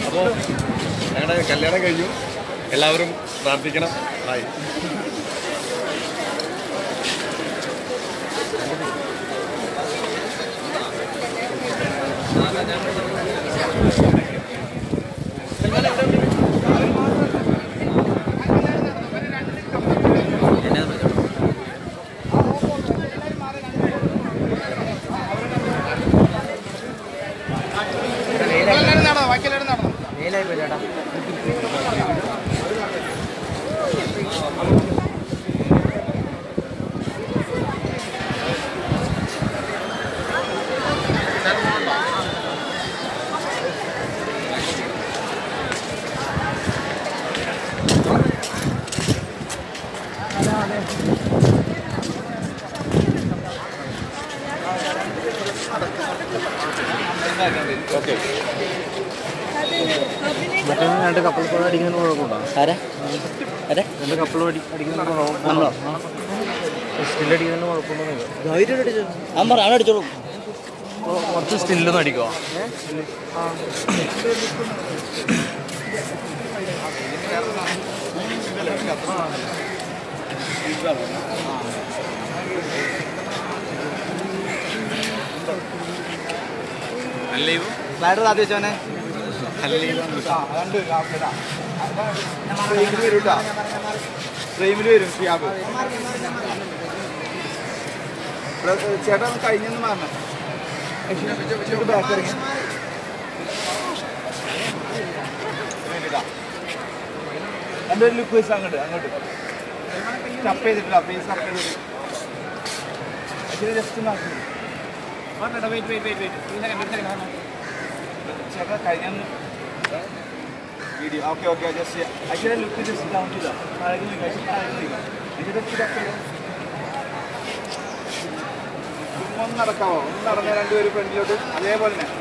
അപ്പോൾ ഞങ്ങളുടെ കല്യാണം കഴിഞ്ഞു. എല്ലാവരും പ്രാർത്ഥിക്കണം. ഹായ്. രണ്ട് കപ്പൽ അടിക്കുന്ന കുഴപ്പമുണ്ടോ? രണ്ട് കപ്പൽ അടിക്കുന്ന കുഴപ്പമുണ്ടോ? സ്റ്റില്ലടിക്കുന്ന കുഴപ്പമുണ്ടോ? അടിച്ചോളൂ. കുറച്ച് സ്റ്റില്ലൊന്നും അടിക്കുമോ? ഫ്ലൈറ്റ് ആദ്യം ഫ്രെയിമിൽ വരും. ചേട്ടാ കഴിഞ്ഞെന്ന് പറഞ്ഞ എൻ്റെ ഒരു ലുക്ക് വെച്ച് അങ്ങോട്ട് സ്റ്റപ്പ് ചെയ്തിട്ടില്ല. ഫേസ് അപ്പ് ചെയ്തിട്ട് ജസ്റ്റ് ചേട്ടാ കഴിഞ്ഞെന്ന് video. Okay okay just actually look just down ചെയ്താ ഒന്ന് നടക്കാവോ? ഒന്ന് നടന്ന രണ്ടുപേരും ഫ്രണ്ടിലോട്ട് അതേപോലെ തന്നെ.